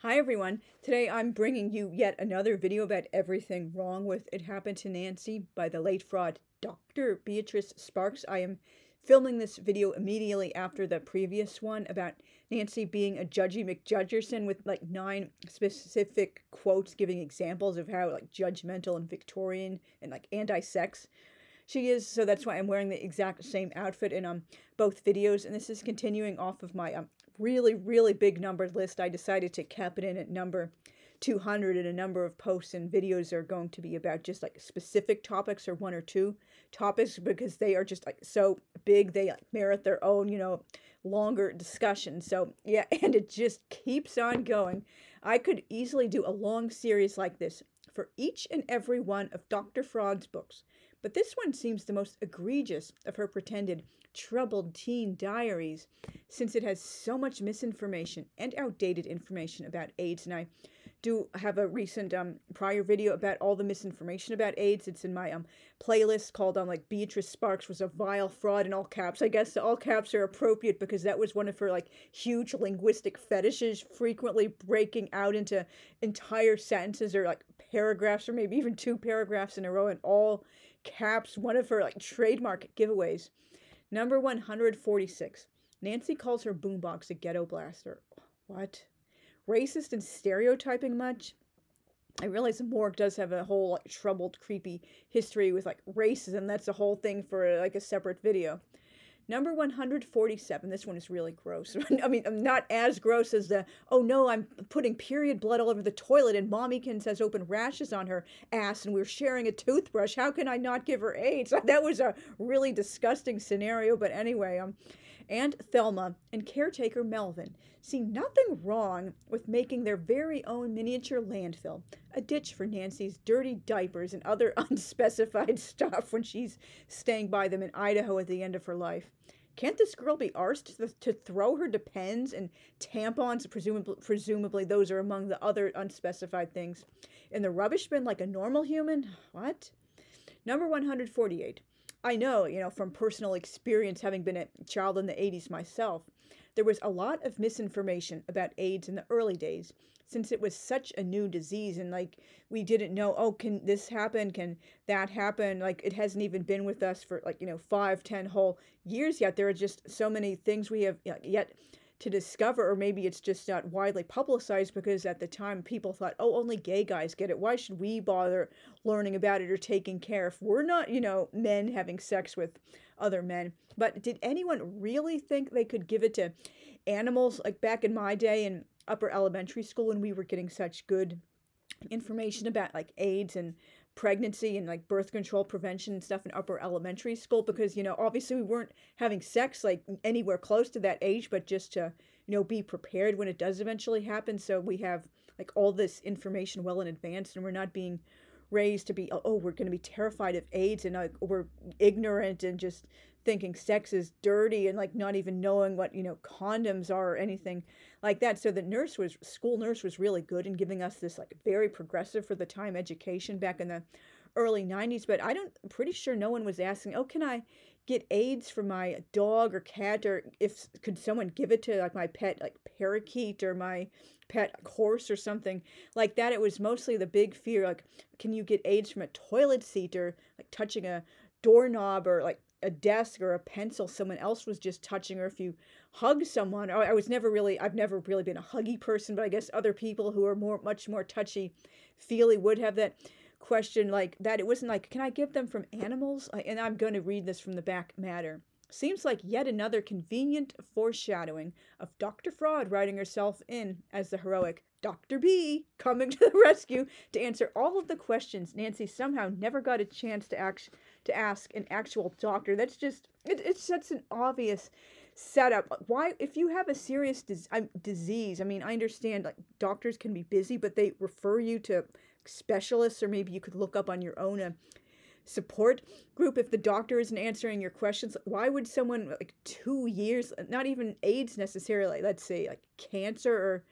Hi everyone, today I'm bringing you yet another video about everything wrong with It Happened to Nancy by the late fraud Dr. Beatrice Sparks. I am filming this video immediately after the previous one about Nancy being a judgy McJudgerson with like 9 specific quotes giving examples of how like judgmental and Victorian and like anti-sex she is. So that's why I'm wearing the exact same outfit in both videos, and this is continuing off of my really big numbered list. I decided to cap it in at number 200, and a number of posts and videos are going to be about just like specific topics or one or two topics because they are just like so big they like merit their own, longer discussion. So yeah, and it just keeps on going. I could easily do a long series like this for each and every one of Dr. Fraud's books, but this one seems the most egregious of her pretended troubled teen diaries, since it has so much misinformation and outdated information about AIDS. And I do have a recent prior video about all the misinformation about AIDS. It's in my playlist called like Beatrice Sparks was a vile fraud, in all caps. I guess the all caps are appropriate because that was one of her like huge linguistic fetishes, frequently breaking out into entire sentences or like paragraphs or maybe even 2 paragraphs in a row in all caps, one of her like trademark giveaways. Number 146. Nancy calls her boombox a ghetto blaster. What? Racist and stereotyping much? I realize the morgue does have a whole like troubled, creepy history with like racism. That's a whole thing for like a separate video. Number 147. This one is really gross. I mean, I'm not as gross as the, oh no, I'm putting period blood all over the toilet and Mommykins has open rashes on her ass and we're sharing a toothbrush. How can I not give her AIDS? That was a really disgusting scenario. But anyway, Aunt Thelma and caretaker Melvin see nothing wrong with making their very own miniature landfill, a ditch for Nancy's dirty diapers and other unspecified stuff when she's staying by them in Idaho at the end of her life. Can't this girl be arsed to throw her Depends and tampons, presumably those are among the other unspecified things, in the rubbish bin like a normal human? What? Number 148. I know, from personal experience, having been a child in the 80s myself, there was a lot of misinformation about AIDS in the early days, since it was such a new disease and like we didn't know, oh, can this happen? Can that happen? Like it hasn't even been with us for like, 5-10 whole years yet. There are just so many things we have yet to discover, or maybe it's just not widely publicized because at the time people thought, oh, only gay guys get it. Why should we bother learning about it or taking care if we're not, men having sex with other men? But did anyone really think they could give it to animals? Like back in my day in upper elementary school when we were getting such good information about like AIDS and pregnancy and like birth control prevention and stuff in upper elementary school, because obviously we weren't having sex like anywhere close to that age, but just to be prepared when it does eventually happen. So we have like all this information well in advance, and we're not being raised to be, oh, we're going to be terrified of AIDS and we're ignorant and just thinking sex is dirty and like not even knowing what condoms are or anything like that. So the school nurse was really good in giving us this like very progressive for the time education back in the early 90s. But I'm pretty sure no one was asking, oh, can I get AIDS for my dog or cat, or could someone give it to like my pet like parakeet or my pet horse or something like that. It was mostly the big fear, like, can you get AIDS from a toilet seat or like touching a doorknob or like a desk or a pencil someone else was just touching, or if you hug someone. I've never really been a huggy person, but I guess other people who are much more touchy feely would have that question like that. It wasn't like, can I give them from animals? And I'm going to read this from the back matter. Seems like yet another convenient foreshadowing of Dr. Fraud writing herself in as the heroic Dr. B coming to the rescue to answer all of the questions Nancy somehow never got a chance to ask an actual doctor. That's just, it's such an obvious setup. Why, if you have a serious disease, I mean, I understand like doctors can be busy, but they refer you to specialists, or maybe you could look up on your own support group if the doctor isn't answering your questions. Why would someone like 2 years, not even AIDS necessarily, let's say like cancer or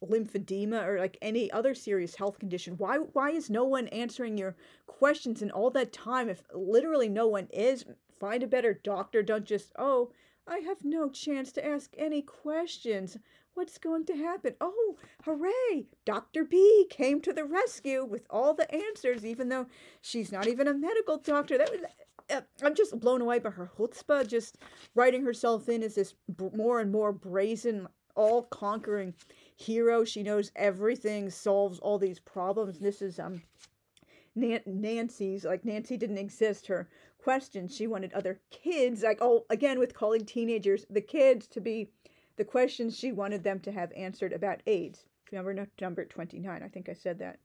lymphedema or like any other serious health condition, why is no one answering your questions in all that time? If literally no one is, find a better doctor. Don't just, oh, I have no chance to ask any questions. What's going to happen? Oh, hooray! Dr. B came to the rescue with all the answers, even though she's not even a medical doctor. That was, I'm just blown away by her chutzpah, just writing herself in as this more and more brazen, all-conquering hero. She knows everything, solves all these problems. This is Nancy's, like, Nancy didn't exist. Her questions, she wanted other kids, like, oh, again, with calling teenagers, the kids, to be the questions she wanted them to have answered about AIDS. Number 29, I think I said that.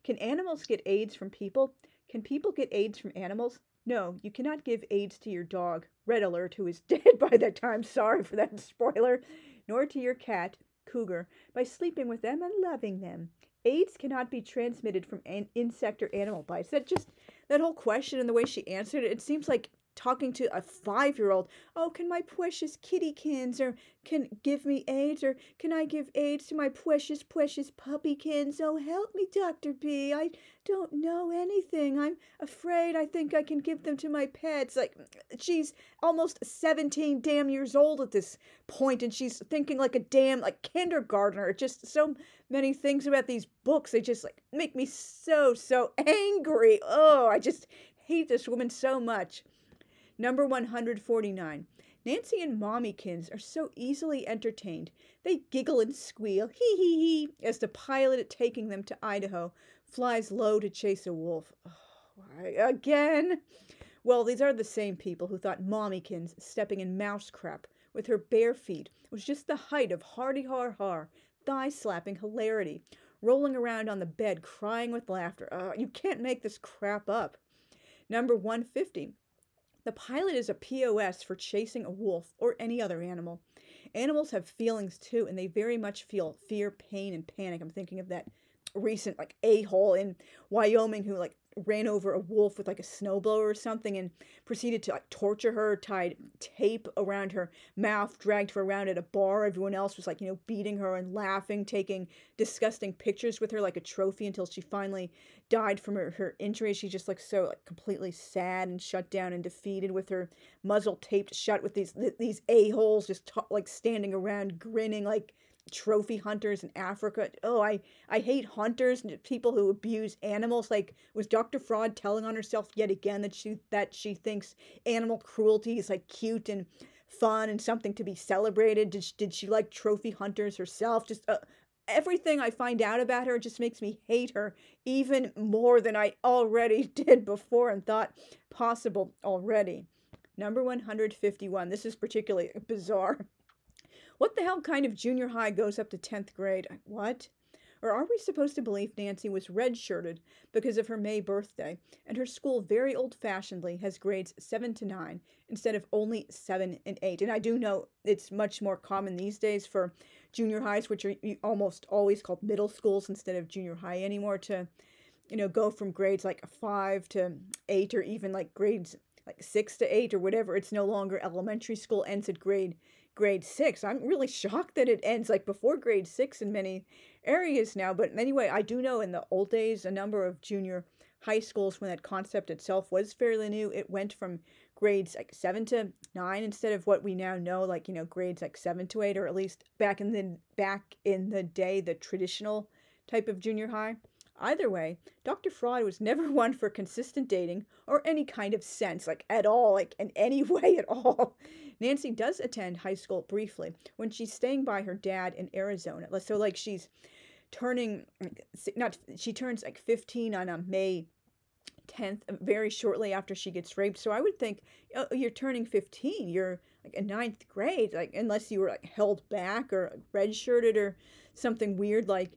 Can animals get AIDS from people? Can people get AIDS from animals? No, you cannot give AIDS to your dog, Red Alert, who is dead by that time, sorry for that spoiler, nor to your cat, Cougar, by sleeping with them and loving them. AIDS cannot be transmitted from insect or animal bites. That whole question and the way she answered it, it seems like talking to a 5-year-old. Oh, can my precious kittykins or can give me AIDS, or can I give AIDS to my precious puppykins? Oh, help me, Dr. B. I don't know anything. I'm afraid. I think I can give them to my pets. Like, she's almost 17 damn years old at this point, and she's thinking like a damn, like, kindergartner. Just so many things about these books, they just, like, make me so angry. Oh, I just hate this woman so much. Number 149. Nancy and Mommykins are so easily entertained. They giggle and squeal, hee hee hee, as the pilot taking them to Idaho flies low to chase a wolf. Oh, why again? Well, these are the same people who thought Mommykins stepping in mouse crap with her bare feet was just the height of hardy har, thigh-slapping hilarity, rolling around on the bed crying with laughter. You can't make this crap up. Number 150. The pilot is a POS for chasing a wolf or any other animal. Animals have feelings too, and they very much feel fear, pain, and panic. I'm thinking of that recent, like, a-hole in Wyoming who, like, ran over a wolf with, like, a snowblower or something and proceeded to, like, torture her, tied tape around her mouth, dragged her around at a bar. Everyone else was, like, beating her and laughing, taking disgusting pictures with her like a trophy until she finally died from her injury. She's just, like, so, like, completely sad and shut down and defeated, with her muzzle taped shut, with these a-holes just like standing around grinning like trophy hunters in Africa. Oh, I hate hunters and people who abuse animals. Like, was Dr. Fraud telling on herself yet again that she thinks animal cruelty is, like, cute and fun and something to be celebrated? Did she like trophy hunters herself? Just everything I find out about her just makes me hate her even more than I already did before and thought possible already. Number 151. This is particularly bizarre. What the hell kind of junior high goes up to 10th grade? What? Or are we supposed to believe Nancy was red-shirted because of her May birthday, and her school very old-fashionedly has grades 7 to 9 instead of only 7 and 8? And I do know it's much more common these days for junior highs, which are almost always called middle schools instead of junior high anymore, to, go from grades like 5 to 8, or even like grades like 6 to 8 or whatever. It's no longer elementary school ends at grade 6. I'm really shocked that it ends like before grade 6 in many areas now. But anyway, I do know in the old days, a number of junior high schools, when that concept itself was fairly new, it went from grades like 7 to 9 instead of what we now know, like, grades like 7 to 8, or at least back in the day, the traditional type of junior high. Either way, Dr. Fraud was never one for consistent dating or any kind of sense, like, at all, like, in any way at all. Nancy does attend high school briefly when she's staying by her dad in Arizona. So, like, she's turning, she turns like 15 on May 10th, very shortly after she gets raped. So I would think, oh, you're turning 15, you're like in 9th grade, like, unless you were like held back or redshirted or something weird like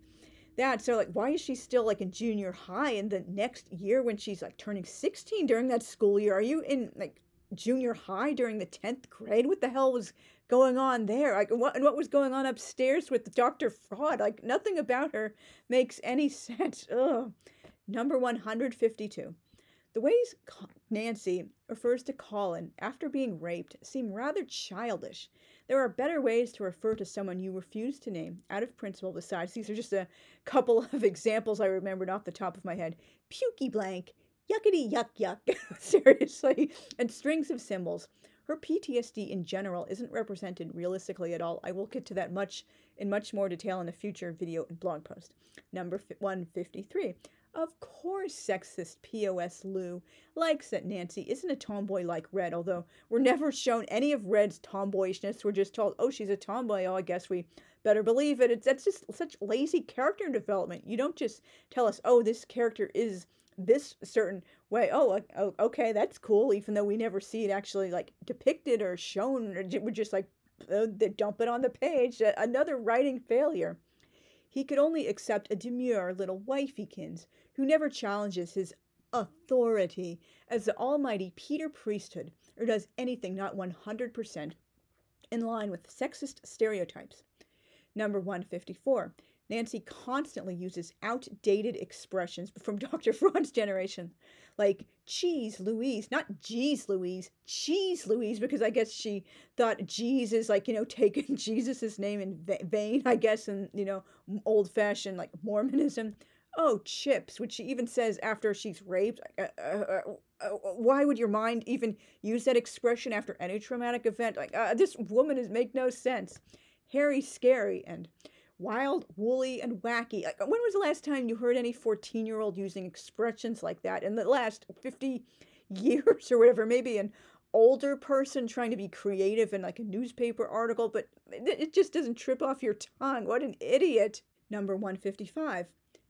that. So, like, why is she still like in junior high in the next year when she's like turning 16 during that school year? Are you in like junior high during the 10th grade? What the hell was going on there? Like, what was going on upstairs with Dr. Fraud? Like, nothing about her makes any sense. Ugh. Number 152. The ways Nancy refers to Colin after being raped seem rather childish. There are better ways to refer to someone you refuse to name out of principle besides. These are just a couple of examples I remembered off the top of my head. Pukey blank, yuckity yuck yuck, seriously, and strings of symbols. Her PTSD in general isn't represented realistically at all. I will get to that in much more detail in a future video and blog post. Number 153. Of course, sexist POS Lou likes that Nancy isn't a tomboy like Red, although we're never shown any of Red's tomboyishness. We're just told, oh, she's a tomboy. Oh, I guess we better believe it. That's just such lazy character development. You don't just tell us, oh, this character is this certain way. Oh, okay, that's cool, even though we never see it actually like depicted or shown. Or we're just like, they dump it on the page. Another writing failure. He could only accept a demure little wifeykins who never challenges his authority as the almighty Peter Priesthood or does anything not 100% in line with sexist stereotypes. Number 154. Nancy constantly uses outdated expressions from Dr. Fraud's generation, like cheese Louise, not geez Louise, cheese Louise, because I guess she thought Jesus, like, taking Jesus's name in vain, I guess, in, old-fashioned, like, Mormonism. Oh, chips, which she even says after she's raped. Why would your mind even use that expression after any traumatic event? Like, this woman make no sense. Hairy, scary, and wild, woolly, and wacky. Like, when was the last time you heard any 14-year-old using expressions like that? In the last 50 years or whatever, maybe an older person trying to be creative in like a newspaper article, but it just doesn't trip off your tongue. What an idiot. Number 155.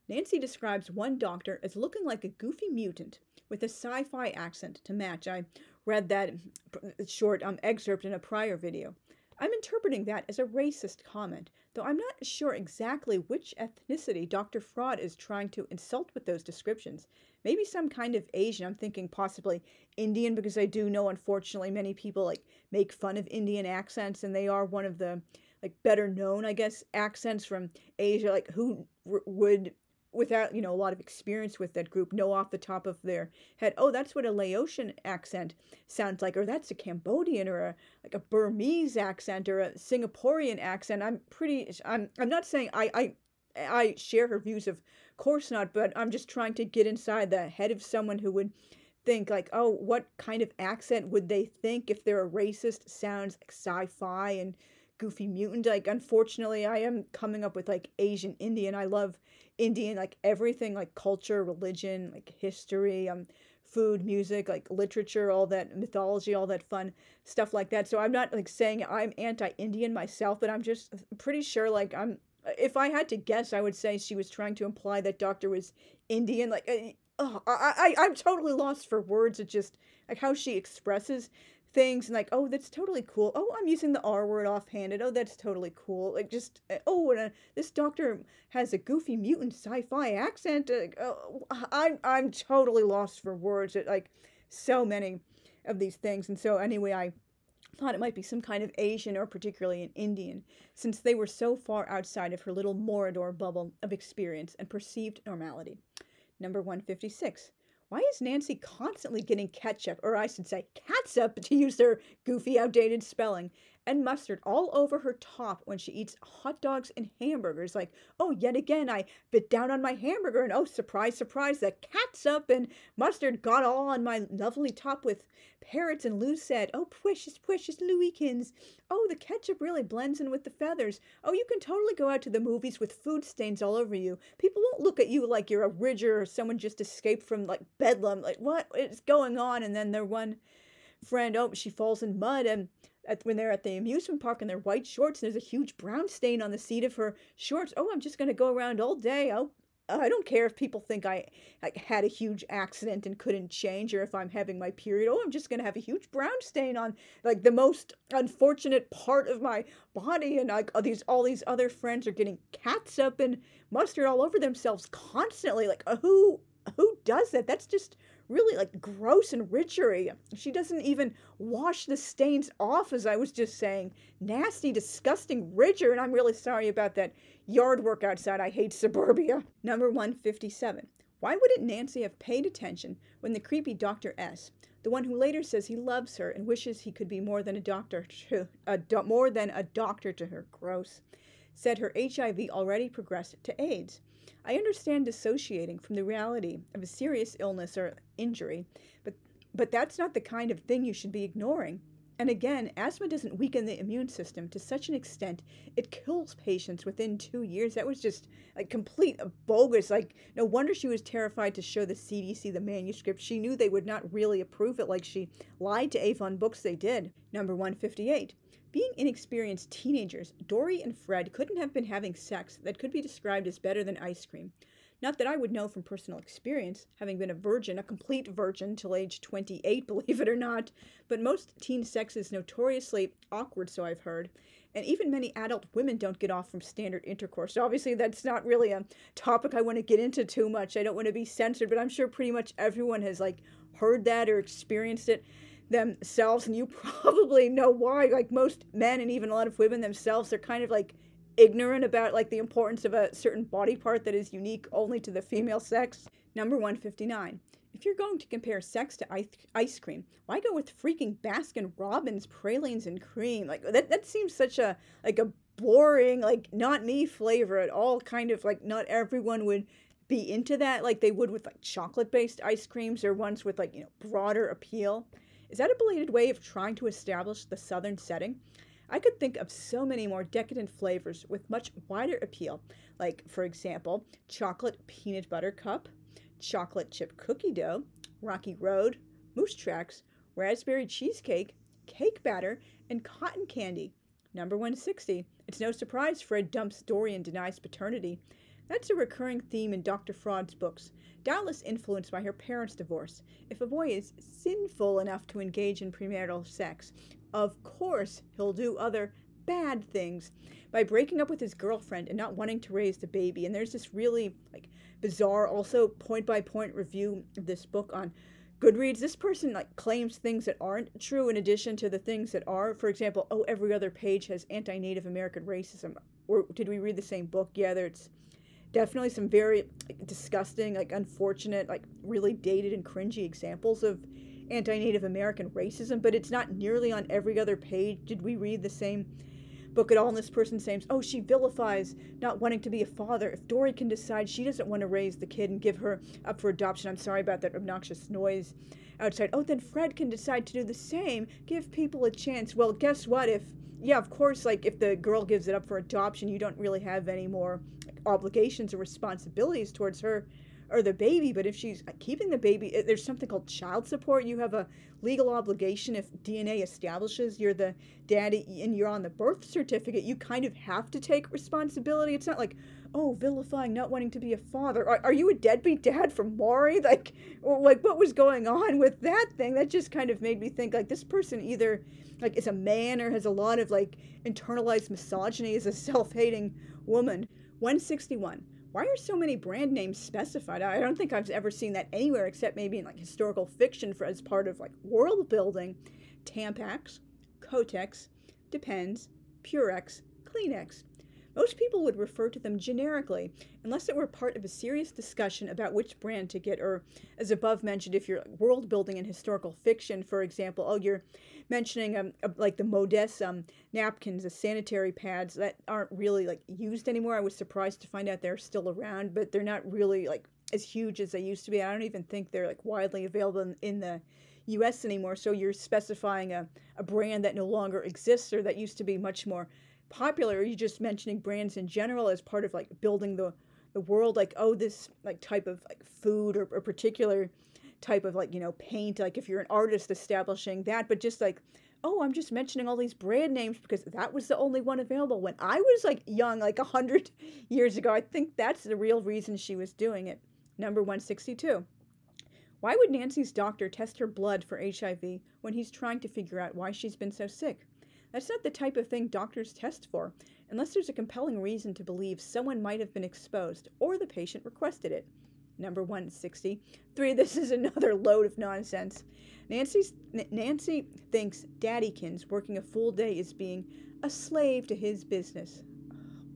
Nancy describes one doctor as looking like a goofy mutant with a sci-fi accent to match. I read that short excerpt in a prior video. I'm interpreting that as a racist comment, though I'm not sure exactly which ethnicity Dr. Fraud is trying to insult with those descriptions. Maybe some kind of Asian. I'm thinking possibly Indian, because I do know, unfortunately, many people like make fun of Indian accents, and they are one of the like better known, I guess, accents from Asia. Like, who would, without, a lot of experience with that group, know off the top of their head, oh, that's what a Laotian accent sounds like, or that's a Cambodian, or a Burmese accent, or a Singaporean accent. I'm not saying I share her views, of course not, but I'm just trying to get inside the head of someone who would think like, oh, what kind of accent would they think if they're a racist? Sounds like sci-fi and goofy mutant. Like, unfortunately, I am coming up with like Asian Indian. I love Indian, like everything, like culture, religion, like history, food, music, like literature, all that mythology, all that fun stuff like that. So I'm not like saying I'm anti-Indian myself, but I'm just pretty sure like if I had to guess, I would say she was trying to imply that Doctor was Indian. Like, I'm totally lost for words. It's just like how she expresses things, and like, oh, that's totally cool. Oh, I'm using the R word offhanded. Oh, that's totally cool. Like, just, oh, and this doctor has a goofy mutant sci-fi accent. I'm totally lost for words at like so many of these things. And so anyway, I thought it might be some kind of Asian, or particularly an Indian, since they were so far outside of her little Morador bubble of experience and perceived normality. Number 156. Why is Nancy constantly getting ketchup, or I should say catsup, to use their goofy, outdated spelling, and mustard all over her top when she eats hot dogs and hamburgers? Like, oh, yet again, I bit down on my hamburger, and oh, surprise, surprise, the catsup and mustard got all on my lovely top with parrots, and Lou said, oh, precious, precious Louiekins. Oh, the ketchup really blends in with the feathers. Oh, you can totally go out to the movies with food stains all over you. People won't look at you like you're a ridger or someone just escaped from, like, Bedlam. Like, what is going on? And then their one friend, oh, she falls in mud, and when they're at the amusement park in their white shorts, and there's a huge brown stain on the seat of her shorts. Oh, I'm just going to go around all day. Oh, I don't care if people think I had a huge accident and couldn't change, or if I'm having my period. Oh, I'm just going to have a huge brown stain on like the most unfortunate part of my body. And like all these other friends are getting catsup and mustard all over themselves constantly. Like, who does that? That's just really like gross and ridgery. She doesn't even wash the stains off, as I was just saying. Nasty, disgusting ridger, and I'm really sorry about that yard work outside. I hate suburbia. Number 157. Why wouldn't Nancy have paid attention when the creepy Dr. S, the one who later says he loves her and wishes he could be more than a doctor to her, gross, said her HIV already progressed to AIDS? I understand dissociating from the reality of a serious illness or injury, but that's not the kind of thing you should be ignoring. And again, asthma doesn't weaken the immune system to such an extent it kills patients within 2 years. That was just like complete bogus. Like, no wonder she was terrified to show the CDC the manuscript. She knew they would not really approve it, like she lied to Avon Books they did. Number 158. Being inexperienced teenagers, Dory and Fred couldn't have been having sex that could be described as better than ice cream. Not that I would know from personal experience, having been a virgin, a complete virgin till age 28, believe it or not, but most teen sex is notoriously awkward, so I've heard, and even many adult women don't get off from standard intercourse. Obviously, that's not really a topic I want to get into too much. I don't want to be censored, but I'm sure pretty much everyone has, like, heard that or experienced it themselves, and you probably know why. Like, most men and even a lot of women themselves are kind of, like, ignorant about like the importance of a certain body part that is unique only to the female sex. Number 159. If you're going to compare sex to ice cream, why go with freaking Baskin Robbins pralines and cream? Like that seems such a boring, like not me flavor at all. Kind of like not everyone would be into that like they would with like chocolate-based ice creams or ones with like, broader appeal. Is that a belated way of trying to establish the Southern setting? I could think of so many more decadent flavors with much wider appeal, like, for example, chocolate peanut butter cup, chocolate chip cookie dough, Rocky Road, moose tracks, raspberry cheesecake, cake batter, and cotton candy. Number 160. It's no surprise Fred dumps Dory and denies paternity. That's a recurring theme in Dr. Fraud's books, doubtless influenced by her parents' divorce. If a boy is sinful enough to engage in premarital sex, of course he'll do other bad things by breaking up with his girlfriend and not wanting to raise the baby. And there's this really like bizarre also point-by-point review of this book on Goodreads. This person like claims things that aren't true in addition to the things that are. For example, every other page has anti-Native American racism. Or did we read the same book? Yeah, there's definitely some very disgusting, unfortunate, really dated and cringy examples of anti-Native American racism, but it's not nearly on every other page. Did we read the same book at all? And this person saying, she vilifies not wanting to be a father. If Dory can decide she doesn't want to raise the kid and give her up for adoption, I'm sorry about that obnoxious noise outside. Then Fred can decide to do the same, give people a chance. Well, guess what? Of course, if the girl gives it up for adoption, you don't really have any more obligations or responsibilities towards her or the baby. But if she's keeping the baby, there's something called child support. You have a legal obligation. If DNA establishes you're the daddy and you're on the birth certificate, you kind of have to take responsibility. It's not vilifying not wanting to be a father. Are you a deadbeat dad from Maury? What was going on with that thing? That just kind of made me think this person either is a man or has a lot of internalized misogyny, as a self-hating woman. 161. Why are so many brand names specified? I don't think I've ever seen that anywhere except maybe in historical fiction as part of world building. Tampax, Kotex, Depends, Purex, Kleenex. Most people would refer to them generically, unless it were part of a serious discussion about which brand to get, or, as above mentioned, if you're world building in historical fiction, for example, you're mentioning the Modest napkins, the sanitary pads that aren't really used anymore. I was surprised to find out they're still around, but they're not really as huge as they used to be. I don't even think they're widely available in the U.S. anymore. So you're specifying a brand that no longer exists or that used to be much more popular. Or are you just mentioning brands in general as part of building the world? This type of food or a particular type of paint, if you're an artist establishing that, but just I'm just mentioning all these brand names because that was the only one available when I was young, 100 years ago. I think that's the real reason she was doing it. Number 162. Why would Nancy's doctor test her blood for HIV when he's trying to figure out why she's been so sick? That's not the type of thing doctors test for, unless there's a compelling reason to believe someone might have been exposed or the patient requested it. Number 163. This is another load of nonsense. Nancy thinks Daddykins working a full day is being a slave to his business.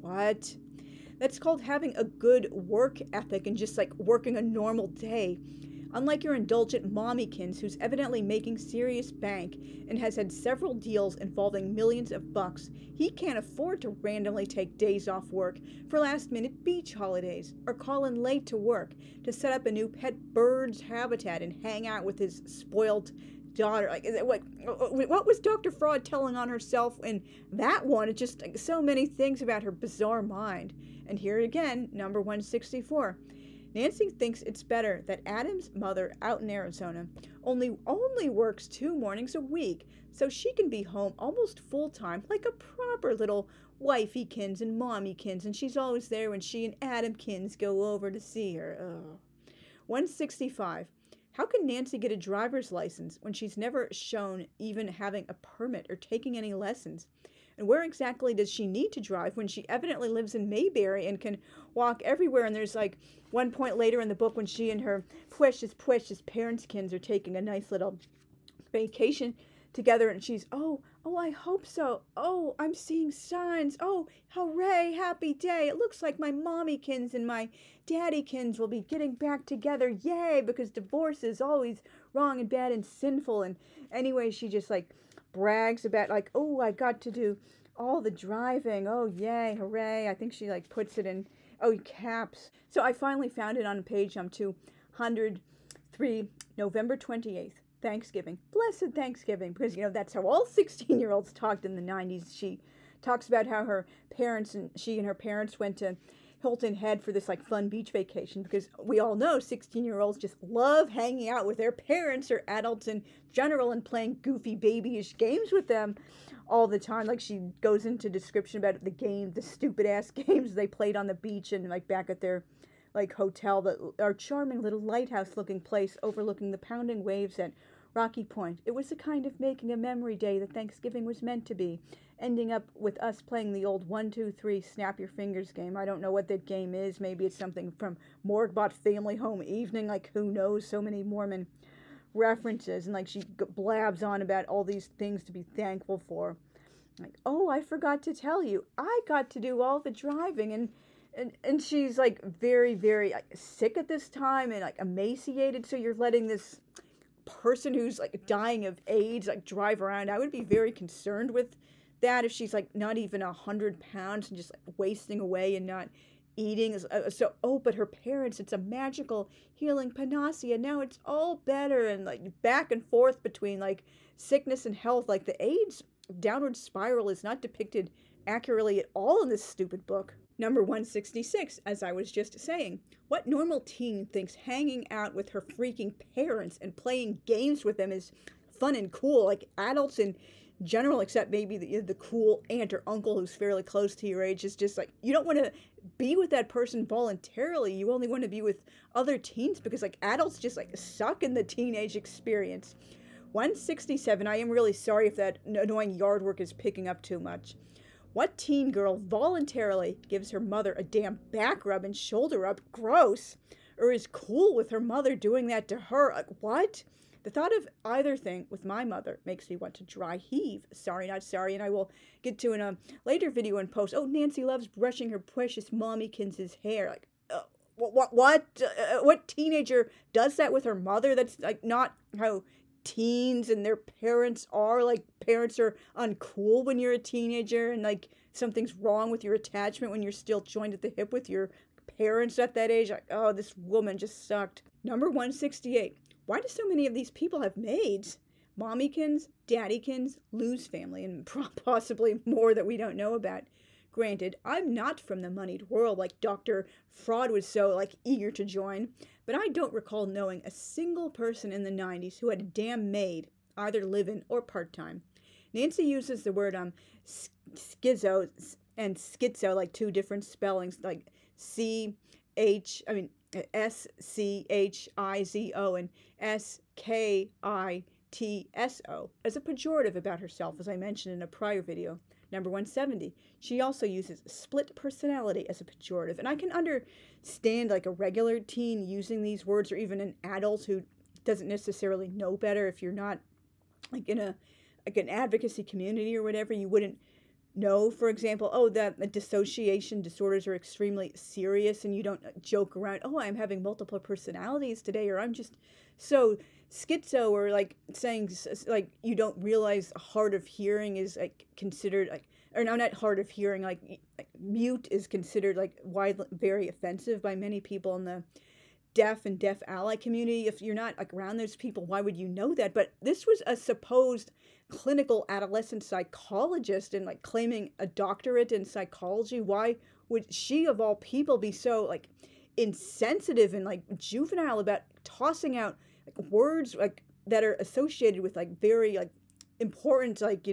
What? That's called having a good work ethic and just working a normal day. Unlike your indulgent mommykins who's evidently making serious bank and has had several deals involving millions of bucks, he can't afford to randomly take days off work for last-minute beach holidays or call in late to work to set up a new pet bird's habitat and hang out with his spoiled daughter. Like, what was Dr. Fraud telling on herself in that one? It's just like, so many things about her bizarre mind. And here again, number 164. Nancy thinks it's better that Adam's mother out in Arizona only works 2 mornings a week, so she can be home almost full-time, like a proper little wifeykins and mommykins, and she's always there when she and Adamkins go over to see her. Ugh. 165. How can Nancy get a driver's license when she's never shown even having a permit or taking any lessons? And where exactly does she need to drive when she evidently lives in Mayberry and can walk everywhere? And there's like one point later in the book when she and her precious parents' are taking a nice little vacation together, and she's, oh, I hope so. Oh, I'm seeing signs. Oh, hooray, happy day. It looks like my mommykins and my daddykins will be getting back together. Yay, because divorce is always wrong and bad and sinful. And anyway, she just like brags about like, oh, I got to do all the driving. Oh, yay, hooray. I think she like puts it in, oh, caps. So I finally found it on page 203, November 28th. Thanksgiving. Blessed Thanksgiving, because, you know, that's how all 16-year-olds talked in the 90s. She talks about how she and her parents went to Hilton Head for this, like, fun beach vacation, because we all know 16-year-olds just love hanging out with their parents or adults in general and playing goofy babyish games with them all the time. Like, she goes into description about the stupid-ass games they played on the beach and, like, back at their like hotel, our charming little lighthouse-looking place overlooking the pounding waves at Rocky Point. It was the kind of making a memory day that Thanksgiving was meant to be, ending up with us playing the old 1, 2, 3 snap your fingers game. I don't know what that game is. Maybe it's something from Morgbot Family Home Evening. Like, who knows? So many Mormon references. And like she blabs on about all these things to be thankful for. Like, oh, I forgot to tell you, I got to do all the driving, and she's like very, very sick at this time and like emaciated. So you're letting this person who's like dying of AIDS like drive around. I would be very concerned with that if she's like not even 100 pounds and just like wasting away and not eating. But her parents, it's a magical healing panacea. Now it's all better, and like back and forth between like sickness and health. Like the AIDS downward spiral is not depicted accurately at all in this stupid book. Number 166, as I was just saying, what normal teen thinks hanging out with her freaking parents and playing games with them is fun and cool? Like adults in general, except maybe the cool aunt or uncle who's fairly close to your age, is just like, you don't want to be with that person voluntarily. You only want to be with other teens because like adults just like suck in the teenage experience. 167, I am really sorry if that annoying yard work is picking up too much. What teen girl voluntarily gives her mother a damn back rub and shoulder rub? Gross. Or is cool with her mother doing that to her? Like, what? The thought of either thing with my mother makes me want to dry heave. Sorry, not sorry. And I will get to in a later video and post, oh, Nancy loves brushing her precious mommykins' hair. Like, what teenager does that with her mother? That's like not how teens and their parents are. Like, parents are uncool when you're a teenager, and like something's wrong with your attachment when you're still joined at the hip with your parents at that age. Like, oh, this woman just sucked. Number 168. Why do so many of these people have maids? Mommykins, daddykins, Lou's family, and possibly more that we don't know about. Granted, I'm not from the moneyed world like Dr. Fraud was so like eager to join, but I don't recall knowing a single person in the 90s who had a damn maid, either live-in or part-time. Nancy uses the word schizo and schizo, like two different spellings, like SCHIZO and SKITSO, as a pejorative about herself, as I mentioned in a prior video. Number 170, she also uses split personality as a pejorative. And I can understand like a regular teen using these words, or even an adult who doesn't necessarily know better. If you're not like in an advocacy community or whatever, you wouldn't know, for example, oh, that dissociation disorders are extremely serious, and you don't joke around, oh, I'm having multiple personalities today, or I'm just so schizo, or like saying like you don't realize hard of hearing is like considered like, or no, not hard of hearing, like mute is considered like very offensive by many people in the deaf and deaf ally community. If you're not like around those people, why would you know that? But this was a supposed clinical adolescent psychologist and like claiming a doctorate in psychology. Why would she of all people be so like insensitive and like juvenile about tossing out like words like that are associated with like very like important like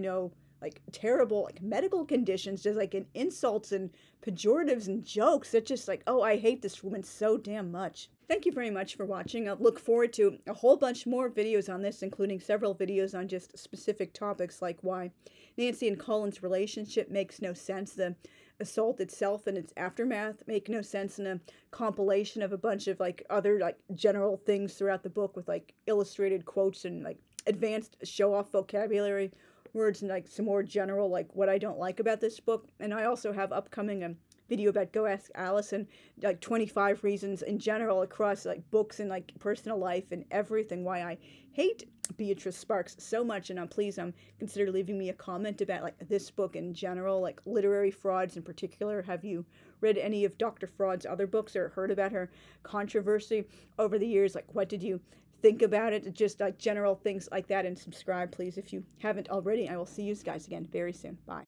like terrible like medical conditions, just like in insults and pejoratives and jokes. It's just like, oh, I hate this woman so damn much. Thank you very much for watching. I look forward to a whole bunch more videos on this, including several videos on just specific topics like why Nancy and Colin's relationship makes no sense, the assault itself and its aftermath make no sense, and a compilation of a bunch of like other like general things throughout the book with like illustrated quotes and like advanced show-off vocabulary words and like some more general like what I don't like about this book. And I also have upcoming video about Go Ask Alice and like 25 reasons in general across like books and like personal life and everything why I hate Beatrice Sparks so much. And please consider leaving me a comment about like this book in general, like literary frauds in particular. Have you read any of Dr. Fraud's other books or heard about her controversy over the years? Like, what did you think about it? Just like general things like that. And subscribe please if you haven't already. I will see you guys again very soon. Bye.